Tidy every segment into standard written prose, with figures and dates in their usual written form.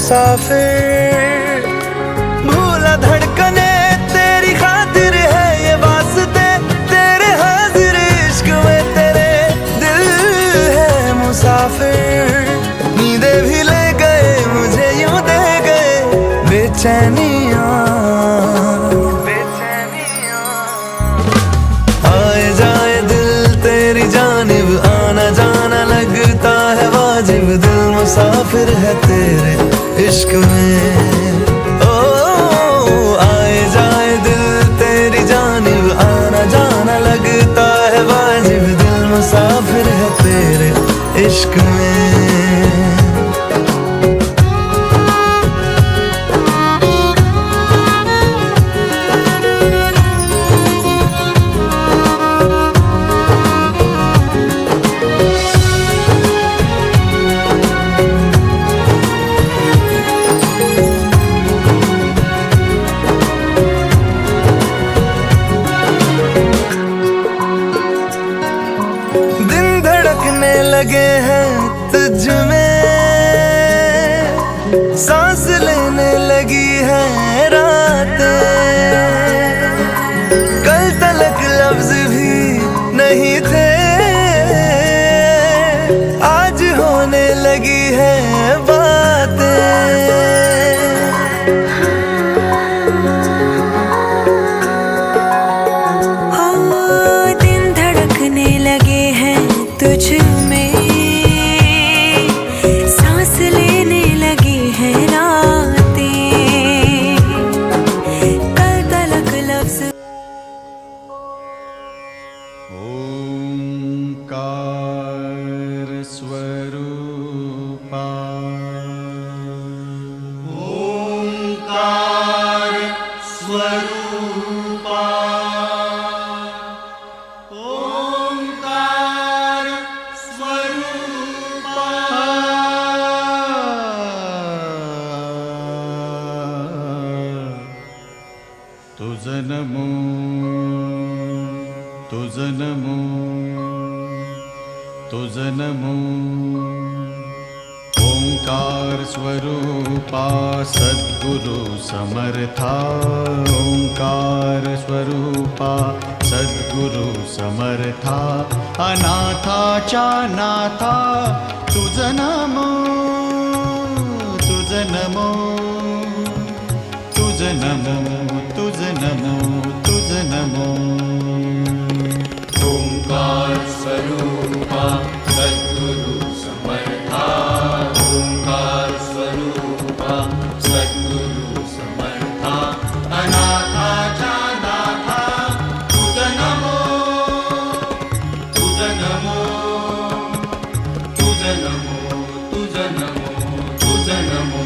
मुसाफिर। भूला धड़कने तेरी खातिर है ये वास्ते, तेरे हाजिर इश्क में तेरे दिल है मुसाफिर। नींदे भी ले गए मुझे यूं दे गए बेचैनियां। आए जाए दिल तेरी जानिब आना जाना लगता है वाजिब, दिल मुसाफिर है तेरे इश्क में। ओ आए जाए दिल तेरी जानिब आना जाना लगता है वाजिब, दिल मुसाफिर है तेरे इश्क में। लगे हैं तुझ में, सांस लेने लगी है रातें। कल तलक लफ्ज भी नहीं थे, आज होने लगी है बातें। दिन धड़कने लगे हैं तुझ में, ओंकार स्वरूपा, ओंकार स्वरूपा, ओंकार स्वरूपा। तुझ नमो तुझ नमो तुझ नमो। ओंकार स्वरूपा सद्गुरु समर्था, ओंकार स्वरूपा सद्गुरु समर्था। अनाथाच्या नाथा तुझ नमो तुझ नमो तुझ नमो तुझ नमो तुझ नमो। ओंकार स्वरूपा सद्गुरु समर्था, ओंकार स्वरूपा सद्गुरु समर्था। अनाथाच्या नाथा तुझ नमो तुझ नमो तुझ नमो तुझ नमो तुझ नमो।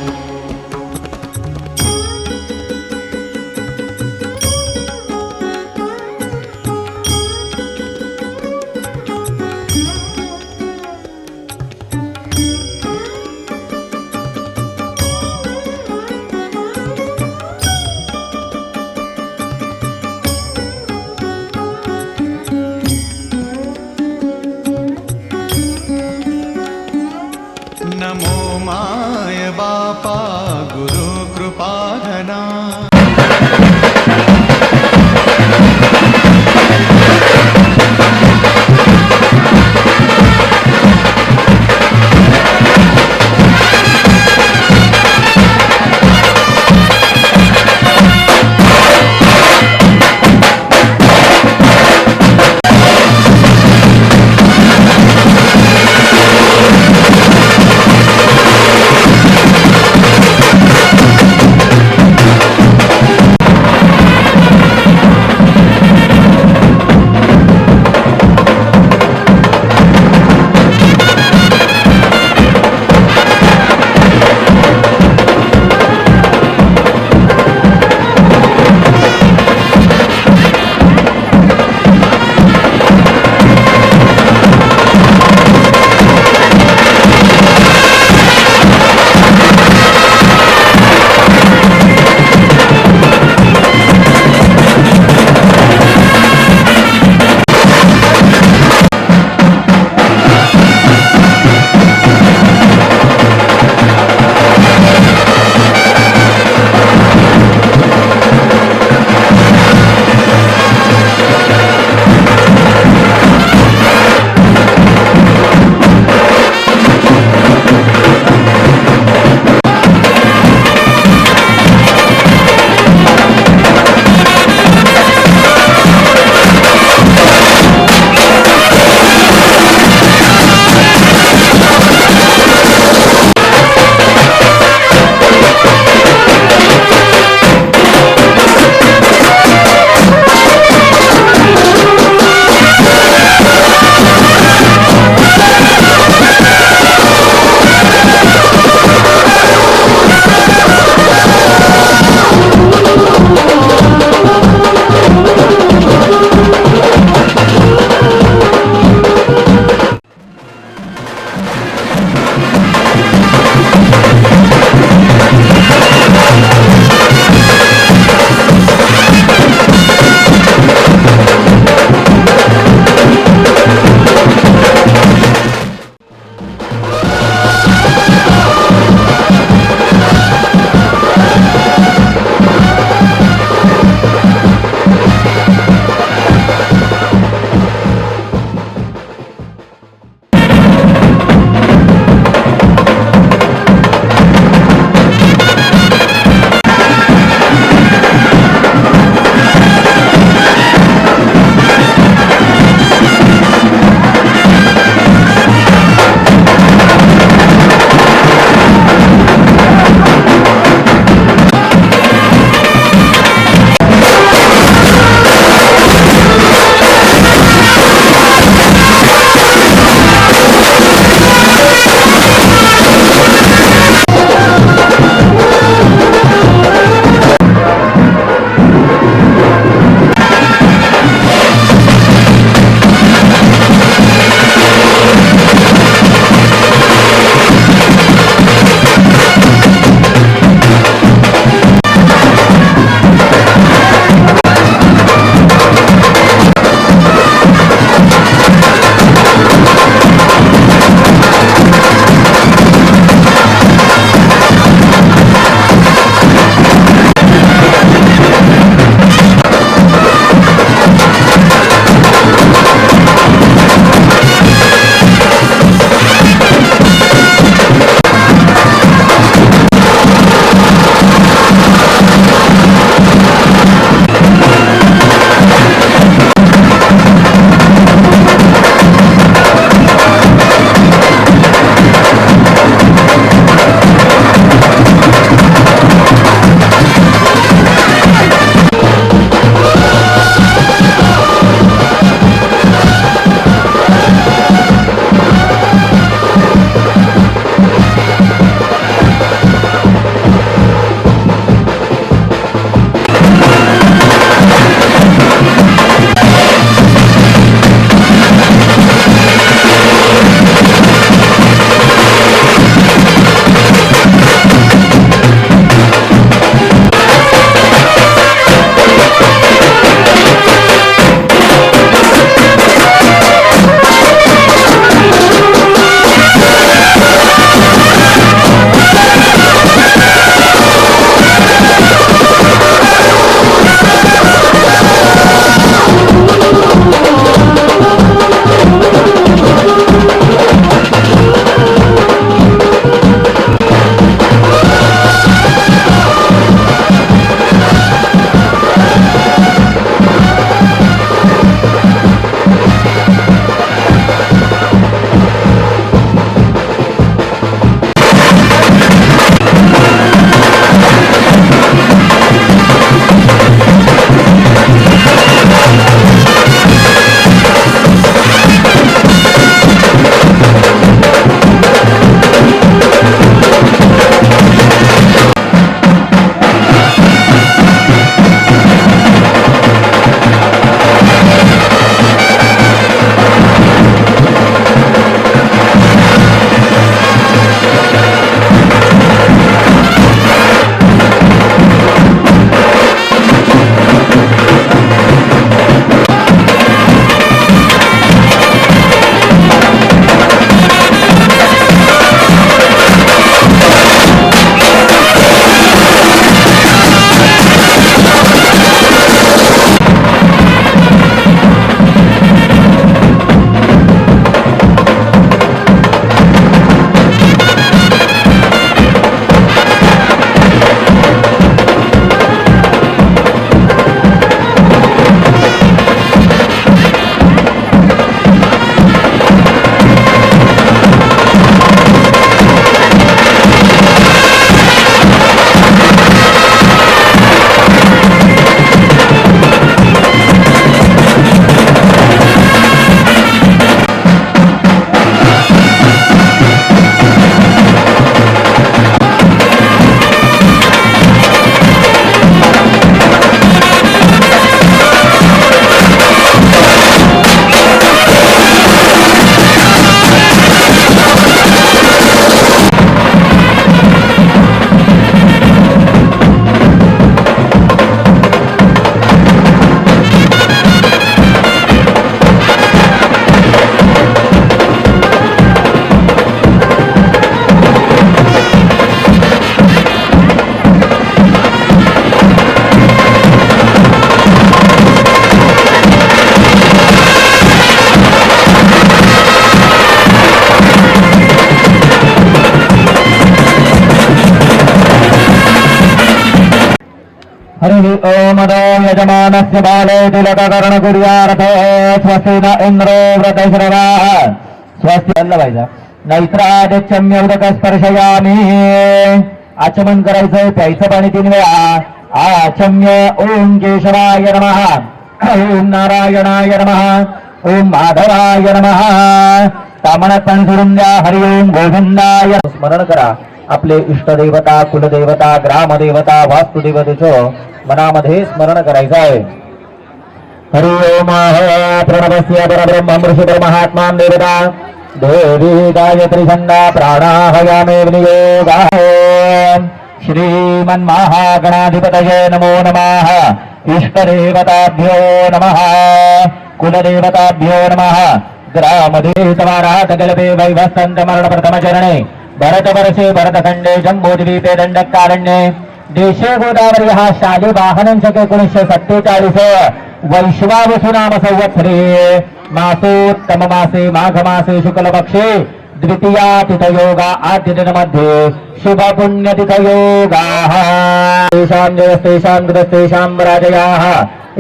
हरि ओम यजमानस्य बाले तिलककर्ण कुर्यार्थ स्वस्ति न इंद्रो व्रतश्रवा स्वस्ति व्हायचा नैत्रादित्यम्य उदक स्पर्शयामी आचमन करायचं प्यायचं पाणी 3 वेळा आचम्य ओम केशवाय नमः ओम नारायणाय नमः ओम माधवाय नमः तामणात पाणी सोडून द्या हरि ओम गोविंदाय स्मरण करा आपले इष्टदेवता कुलदेवता ग्रामदेवता वास्तुदेवतेचं मनामध्ये स्मरण करायचं आहे हरि ओम प्रणवस्य परब्रह्म ऋषि परमात्मा देवता देवी गायत्री छंदा प्राणाहयामे विनियोगा श्रीमन्महागणाधिपतये नमो नमः इष्टदेवताभ्यो नमः कुलदेवताभ्यो नमः ग्रामदेवतारात गलभे वैवस्तंत मरण प्रथम चरणे भरतवर्षे भरतखंडे जम्बूद्वीपे दंडकारण्ये देशे गोदावरी हा शाली वाहनांचक 1947 वैश्वावसु नाम संवत्सरे मासोत्तम मासे माघ मासे शुक्ल पक्षे द्वितीया तिथयोगा आद्य दिनमध्ये शुभ पुण्य तिथयोगाः तेषां जयस्तेषां कृतस्तेषां राजयाः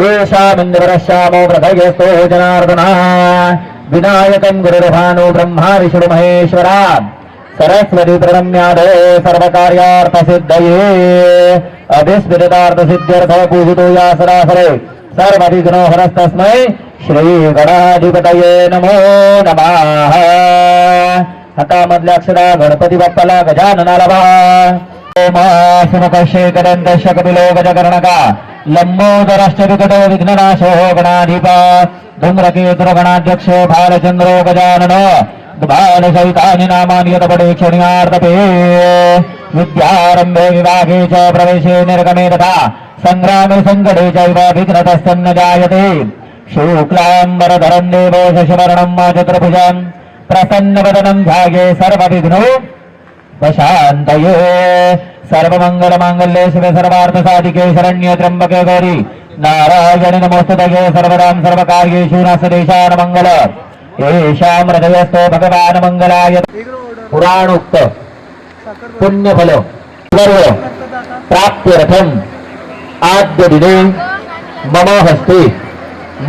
येषामिन्द्रश्यामो व्रतयस्तो जनार्दनः विनायकं गुरुर्भानो ब्रह्मा विष्णु महेश्वरा सरस्वती प्रणम्यादे सर्वकार्यार्थ सिद्धये अभिस्मृतार्थ सिद्ध्यर्थ पूजितो या सरासरे सर्वविघ्नो हरस्तस्मै श्री गणाधिपतये नमो नमः हातामधल्या अक्षरा गणपती बाप्पाला गजाननाला ओमाशमुखशेखरंत कपिलो गजकर्णका लंबोदराश्चविकटो विघ्ननाशो गणाधिपा धूम्रकेतुर्गणाध्यक्ष भालचंद्रो गजानन बालसहितानि नामानि यतपडे क्षण्यार्तपे विद्यारंभे विभागे च प्रवेशे निर्गमे तथा संग्रामे संकटे चैव विघ्नतस्तन्न जायते शुक्लांबरधरं देवो शशिवर्णं चतुर्भुजं प्रसन्नवदनं ध्याये सर्वविघ्नो प्रशान्तये सर्वमङ्गलमाङ्गल्ये शिवे सर्वार्थसाधिके शरण्ये त्र्यम्बके गौरी नारायणि नमोस्तुते सर्वदां सर्वकार्येषु नास्तेषां मङ्गल येषां हृदयस्थो भगवान् मंगलाय पुराणोक्त पुण्यफल सर्व प्राप्त्यर्थम आद्य दिने मम हस्ते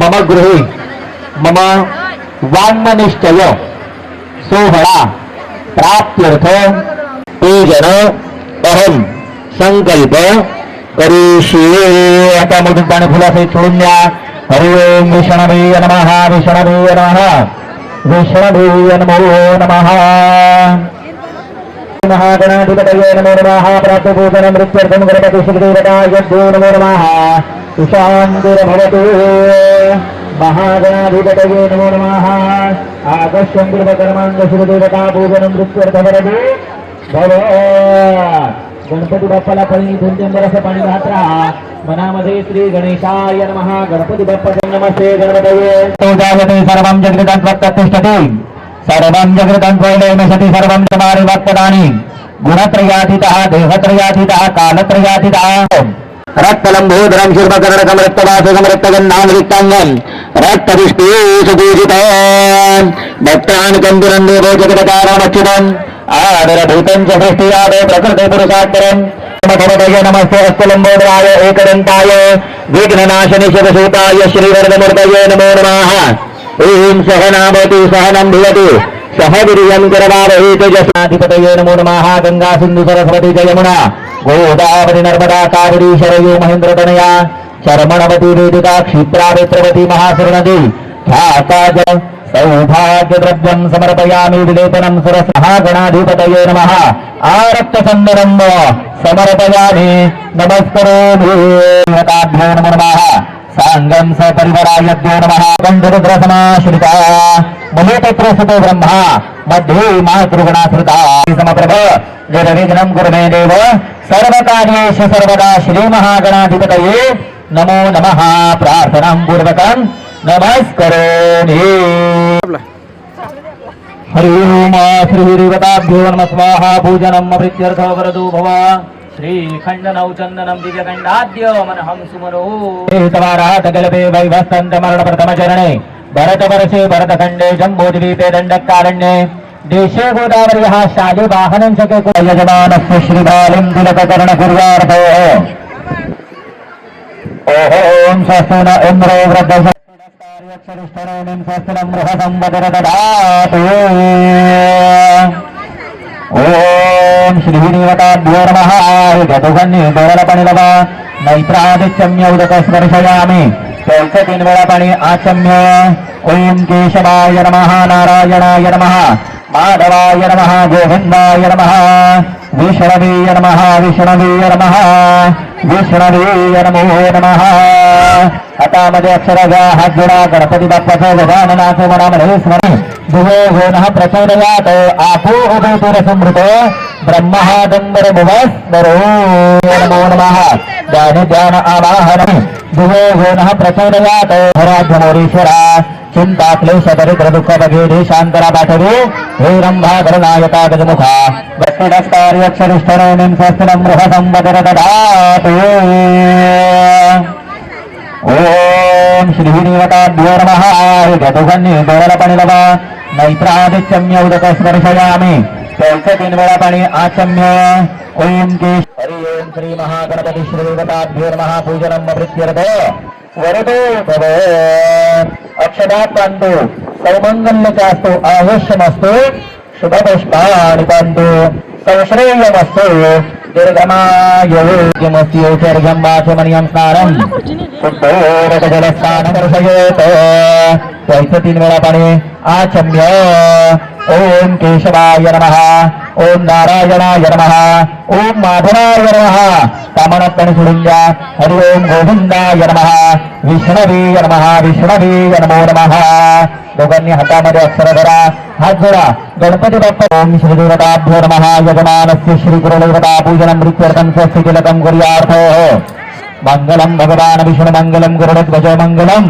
मम गृहे मम वाङ्मनिश्चय सोहळा प्राप्त्यर्थ पूजन अहम संकल्प करिष्ये आता मोठं पाणी फुलासहित सोडून द्या हरि ओम विष्णवे नमः विष्णवे नमः विष्णवे नमो नमः महागणाधिपतये नमो नमः प्रातःपूजनं मृत्यर्थं गणपति श्रीदेवताय नमो नमः सुशान्तिर्भवतु महागणाधिपतये नमो नमः आगच्छं पूर्वकर्मांग श्रीदेवता पूजनं मृत्यर्थं भव गणपती बाप्पाला पाणी 2-3 बरस पाणी घात राहा मनामध्ये श्री गणेशाय नमः गणपती बाप्पा नमस्ते गणपतये जायते सर्वं जगृतं वक्ततिष्ठति सर्वं जगृतं वैलयमसति सर्वं समारि वक्तदानि गुणत्रयातीतः देहत्रयातीतः कालत्रयातीतः रक्तलंबोदरं शुर्मकर्णकं रक्तवासकं रक्तगन्धां रिक्ताङ्गं रक्तपुष्पे सुपूजितं भक्तान् कन्दुरं देवो जगदकारमच्युतम् आदरभूतं च सृष्टियादे प्रकृते पुरुषात्तरम् नमः नमस्ते हस्तलंबोदराय एकदन्ताय विघ्ननाशनि शिवसूताय श्रीवरदमूर्तये नमो नमः ओम सहनावतु सहनं भुवतु सह वीर्यं करवावहै तेजस्विनाधिपतये नमो नमः गंगा सिंधु सरस्वती च यमुना गोदावरी नर्मदा कावेरी शरयू महेन्द्रतनया शर्मणवती वेदिका क्षिप्रावित्रवती महासुरनदी ख्याता च सौभाग्य द्रव्यं समर्पयामि विलेपनं सुरसः गणाधिपतये नमः आरक्तसन्दरं समर्पयामि नमस्करोमि नताभ्यो नमो नमः सांगं सपरिवारायभ्यो नमः गन्धरुद्रसमाश्रिता मुनिपुत्रसुतो ब्रह्मा मध्ये मातृगणाश्रिता समप्रभ निर्विघ्नं कुरु मे देव सर्वकार्येषु सर्वदा श्रीमहागणाधिपतये नमो नमः प्रार्थनां पूर्वकं नमस्करोमि हरि ओम श्रीदेवताभ्यो नमः स्वाहा पूजनम् प्रीत्यर्थो वरदो भव श्रीखण्डनौ चन्दनं दिव्यखण्डाद्य मनहं सुमनो तवारात गलभे वैवस्तन्त मरण प्रथम चरणे भरतवर्षे भरतखण्डे जम्बूद्वीपे दण्डकारण्ये देशे गोदावरी हा शाली वाहनांचके यजमानस्य श्रीबालं तिलककर्ण कुर्यार्थ ओम स्वस्ति न इंद्रो वृद्धस्तरिष्ठरेणिं स्वस्तिनं बृहदं वदरदधातु ओम श्रीदेवताभ्यो नमः गतुगन्ये दोरलपणिलव नैत्रादित्यम्यौदकस्पर्शयामि चौथ 3 वेळा पाणी आचम्य ओम केशवाय नमः नारायणाय नमः माधवाय नमः गोविंदाय नमः विष्णवे नमः विष्णवे नमः विष्णवे नमो नमः हातामध्ये अक्षर घ्या हात जोडा गणपती बाप्पाचं गजाननाचं मनामध्ये स्मरण दिवो होनः प्रचोदयात आपो उभयतुरसमृत ब्रह्मादंबर भुवस्मरो नमो नमः ध्यान आवाहन दिवो होनः प्रचोदयात हराध्यमोरीश्वरा चिंता क्लेश दरिद्र दुःख बघेडे शांतरा पाठवे हे रंभाधरनायका गजमुखा वक्तिडस्तार्यक्षरिष्ठरेणिं स्वस्तिनं बृहदं वदरदधातु ओम श्रीदेवताभ्यो नमः गतुगन्ये दोरलपणिलव नैत्रादित्यम्यौदकस्पर्शयामि चौथ 3 वेळा पाणी आचम्य ओम केश हरि ओम श्री महागणपती श्रीदेवताभ्यो नमः पूजनं प्रीत्यर्थ वरदो भव अक्षदात् पांतु सौमंगल्यचास्तु आयुष्यमस्तु शुभपुष्पाणि पांतु सौश्रेयमस्तु दीर्घमायुर्यमस्योचर्यं वाचमनियं स्नानं शुद्धोदकजलस्नानं दर्शयेत् चौथ 3 वेळा पाणी आचम्य ओम केशवाय नमः ओम नारायणाय नमः ओम माधवाय नमः कामनात पाणी सोडून द्या हरि ओम गोविंदाय नमः विष्णवे नमः विष्णवे नमो नमः दोघांनी हातामध्ये अक्षर धरा हात जोडा गणपती बाप्पा ओम श्रीदेवताभ्यो नमः यजमानस्य श्री गुरुदेवता पूजनं प्रीत्यर्थं स्वस्ति तिलकं कुर्यार्थ मंगलम भगवान विष्णु मंगलम गरुडध्वज मंगलम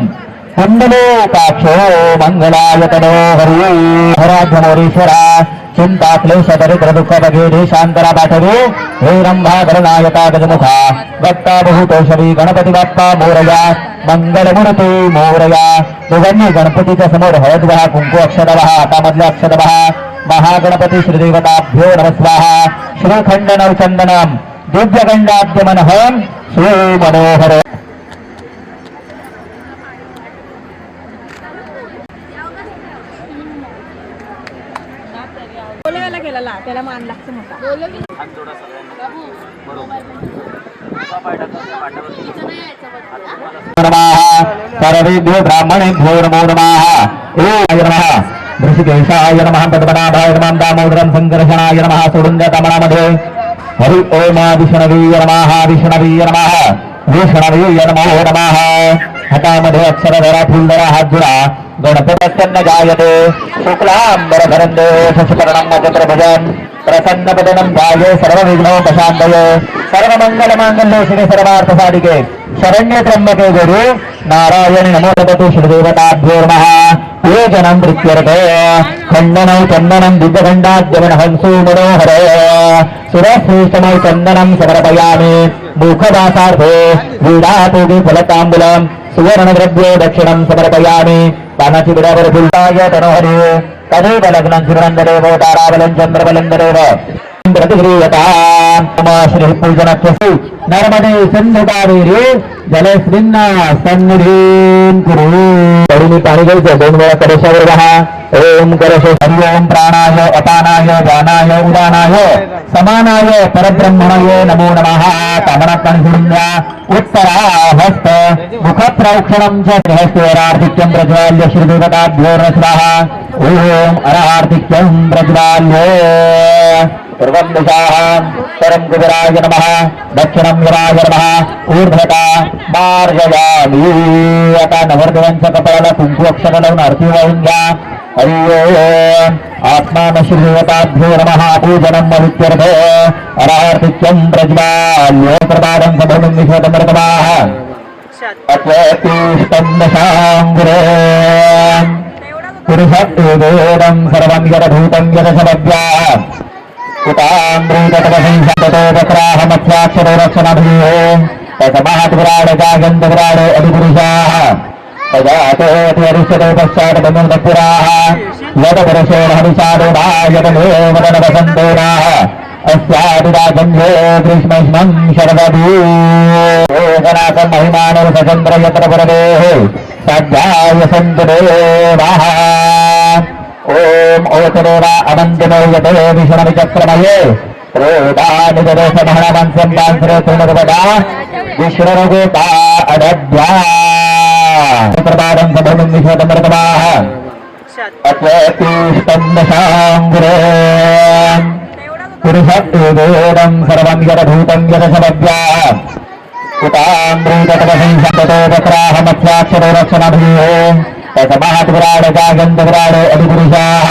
कुंडलोकाक्षो मंगलायतनो हरि हराध्यमोरीश्वरा चिंता क्लेश दरिद्र दुःख बघेडे शांतरा पाठवे हे रंभाधरनायका गजमुखा वक्ता बहुतोषवी गणपती बाप्पा मोरया मंगलमूर्ती मोरया दोघांनी गणपतीच्या समोर हळद वहा कुंकू अक्षत वहा हातामधले अक्षत वहा महागणपती श्रीदेवताभ्यो नमः स्वाहा श्रीखंड नवचंदनम दिव्यगंडाद्यमनहं सुमनोहर बोलवायला गेला त्याला मान लागतं मोठा सर्वेभ्यो ब्राह्मणेभ्यो नमो नमः ओम नमः ऋषिकेशाय नमः पद्मनाभाय नमः दामोदरं संकर्षणाय नमः सोडून द्या कमळामध्ये हरि ओम विष्णवे नमः विष्णवे नमः विष्णवे नमो नमः हातामध्ये अक्षर धरा फुल धरा हात जोडा गणपतस्कंद जायते शुक्लांबरधरन्दे शशिकर्णं नक्षत्रभुजं प्रसन्नवदनं ध्याये सर्वविघ्नोपशान्तये सर्वमङ्गलमाङ्गल्ये शिवे सर्वार्थसाधिके शरण्ये त्र्यम्बके गौरी नारायणि नमोस्तुते श्रीदेवताभ्यो नमः पूजनं प्रीत्यर्थे खण्डनं चन्दनं दिव्यगण्डाद्यमनहं सुमनोहर सुरश्रेष्ठमय चन्दनं समर्पयामि मुखवासार्थे वीणापूगे फलताम्बूलं सुवर्णद्रव्ये दक्षिणं समर्पयामि पानाची बिडावर फुलताय तनोहरे तदेव लग्नं श्रीनन्ददेव ताराबलं चन्द्रबलन्ददेव प्रतिगृह्यता श्री पूजनस्य नर्मदे सिंधु कावेरी जलस्मिन् सन्निधिं कुरु तरुणी पाणी घ्यायचं 2 वेळा कलशावर वाहा ओम कलश हरि ओम प्राणाय अपानाय व्यानाय उदानाय समानाय परब्रह्मणाय नमो नमः कामनात पाणी सोडून द्या उत्तरा हस्त मुखप्रौक्षणं च गृहस्थेरार्थिक्यं प्रज्वाल्य श्रीदेवताभ्यो स्वाहा ओम अरार्थिक्यं प्रज्वाल्य पूर्वं दिशाः परं कुबेराय नमः दक्षिणं यमाय नमः ऊर्ध्वता मार्जयामि आता नवरदेवांच्या कपाळाला कुंकू अक्षर लावून आरती वाहून घ्या हरि ओम आत्मान श्रीदेवताभ्यो नमः पूजनं मवित्यर्थ अरार्थिक्यं प्रज्वाल्य प्रदानं समर्पं विश्वतमर्तमाः अत्युष्टं दशाङ्गुरे पुरुषत्वेदं सर्वं यदभूतं यदसमव्याः उताम्रीतपदसंसतोपक्राहमत्याक्षरोरक्षणाभिः तस्मात् अधिपुरुषाः तजातोऽतिरिष्यते पश्चात् बन्धुपुराः यदपुरुषेण हरिषादोनाः यदमेव वदनवसन्तोनाः अस्यादिराजन्ये ग्रीष्मैष्मं शरदूनाकं महिमानरुसचन्द्र यत्र पुरदेः साध्याय सन्तु देवाः ॐ ओचदेवा अवन्तिनो यते विष्णुविचक्रमये प्रोदानिजदेशमहणवंशं तृणपदा विष्णुरगोपा अदध्या प्रपादं सभं विश्वतमृतमाः अत्वतीष्टन्दशाङ्गुरे पुरुषत्वेदं सर्वं यदभूतं यदशवद्या उतामृततमसंसततोपत्राहमस्याक्षरो रक्षणाभिः तस्मात्विराडजागन्तविराडो अधिपुरुषाः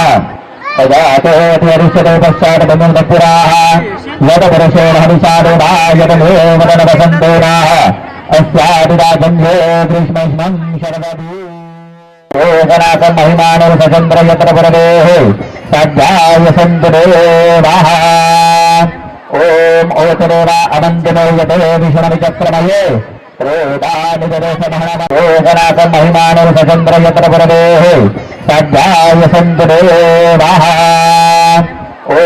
तजातोऽतिरिष्यते पश्चादमुदपुराः यदपुरुषेण हरिषादोना यदमेवदनवसन्तोनाः अस्यादिराजन्ये ग्रीष्मैष्मं शरदू ओगनाकं महिमानरुसचन्द्र यत्र पुरदेः साध्याय सन्तु देवाः ॐ ओचदेवा अवन्तिनो यते विष्णुविचक्रमये ओगनाकं महिमानरुसचन्द्र यत्र पुरदेः साध्याय सन्तु देवाः ॐ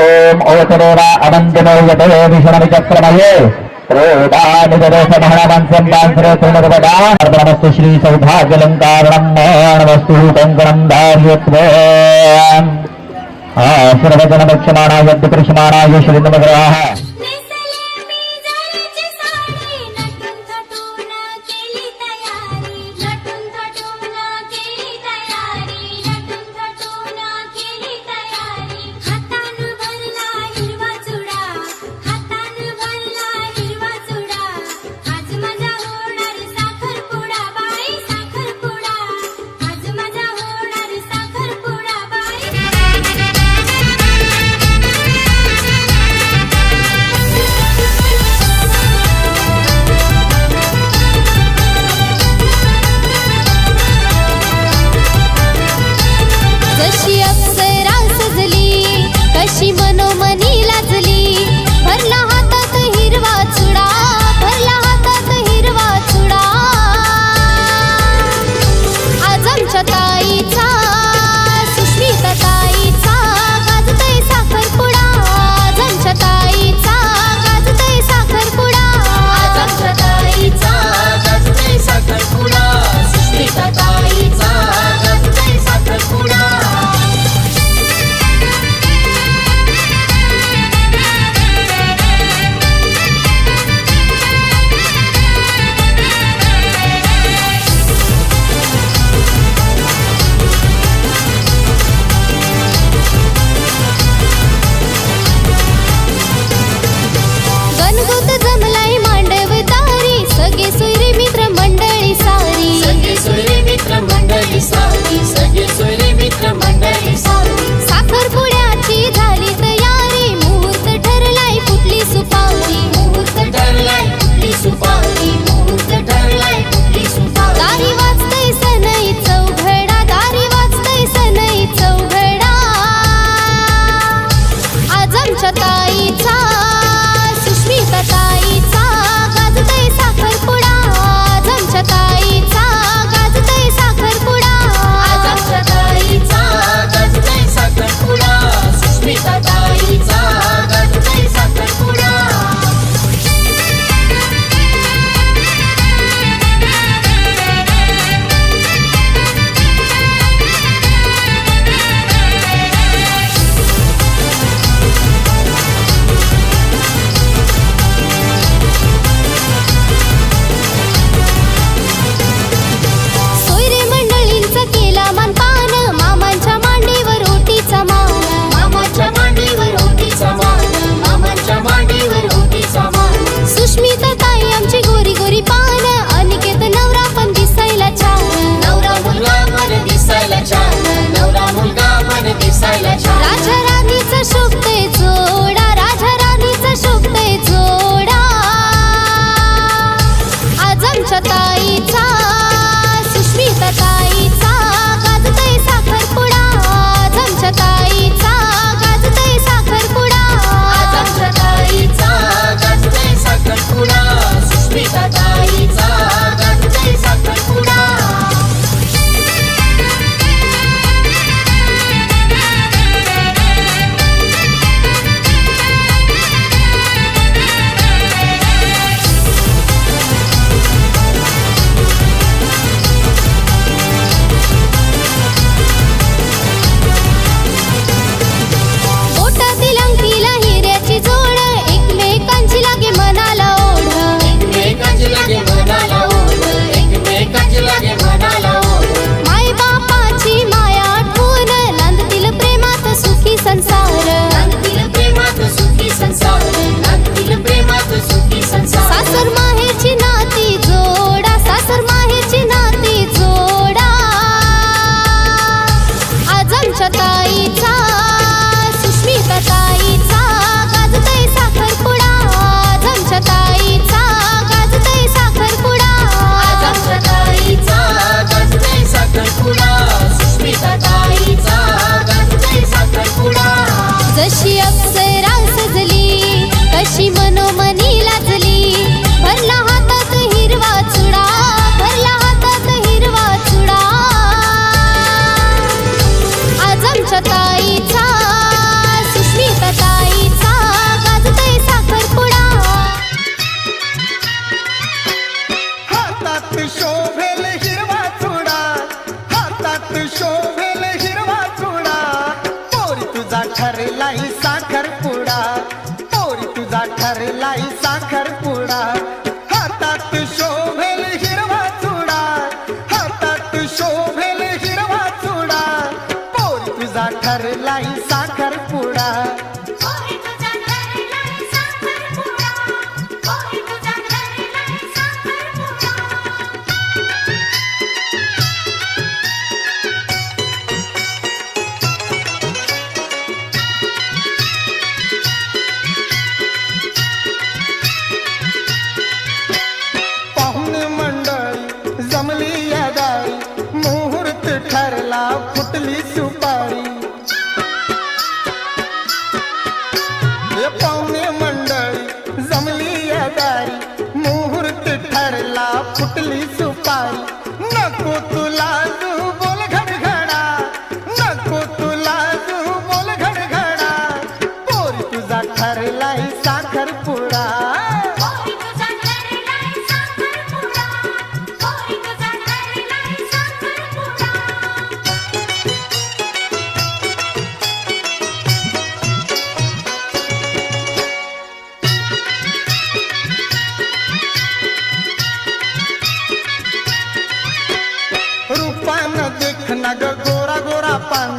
ओचदेवा अवन्तिनो यते विष्णुविचक्रमये प्रोदानिजदेशमहणवंशं श्री सौभाग्यलङ्कारणं वस्तु कङ्कणं धार्यत्वम् आशीर्वचनभक्षमाणाय यद्यकृष्यमाणाय श्रीनमग्रहाः जशी अप्सरा सजली कशी मनोमनी लाजली भरला हातात हिरवा चुडा भरला हातात हिरवा चुडा आज आमच्या ताईचा सुष्मिता ताईचा गाजतोय साखरपुडा हातात शोभेल हिरवा चुडा हातात शोभेल हिरवा चुडा पोरी तुझा ठरलाई साखरपुडा पोरी तुझा ठरलाई साखरपुडा हातात शोभेल हिरवा चुडा हातात शोभेल हिरवा चुडा पोरी तुझा ठरलाई साखरपुडा पाहुणे मंडळी जमली या दारी मुहूर्त ठरला फुटली सुपारी हे पाहुणे मंडळी जमली या दारी मुहूर्त ठरला फुटली सुपारी नको तुला तू बोल घडघडा नको तुला तू बोल घडघडा पोरी तुझा ठरलाय साखरपुडा रूपानं देखना ग गोरा गोरा पान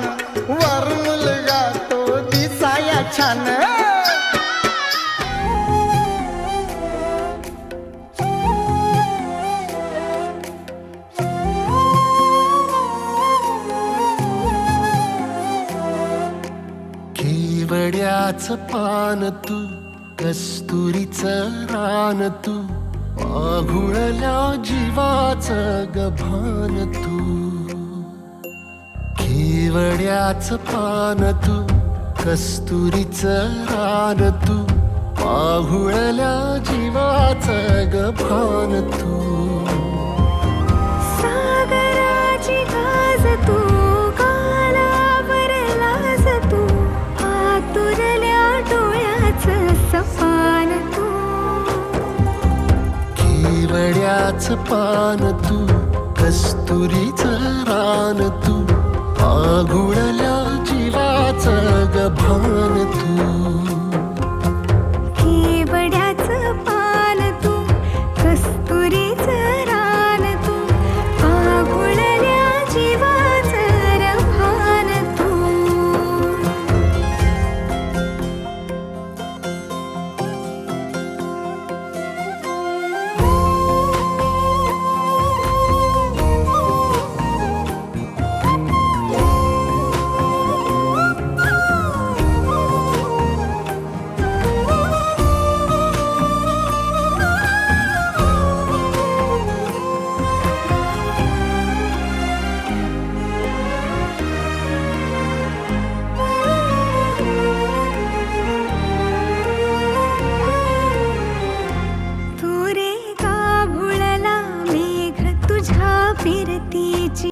वर मुलगा तो दिसाया छान केवड्याच पान तू कस्तुरीचं रान तू आघुळल्या जीवाचं गभान तू केवड्याच पान तू कस्तुरीचं रान तू आघुळल्या जीवाचं गभान तू सागराची गाज तू गालावर लाज तू आतुरल्या डोळ्याचं सपान तू केवड्याच पान तू कस्तुरीचं रान तू आघुळल्या जीवाचं गभान तू केवड्याचं पान तू कस्तुरीचं रान तू आघुळल्या जीवाचं रभान तू तू रे का भुळला मेघ तुझ्या फिरतीची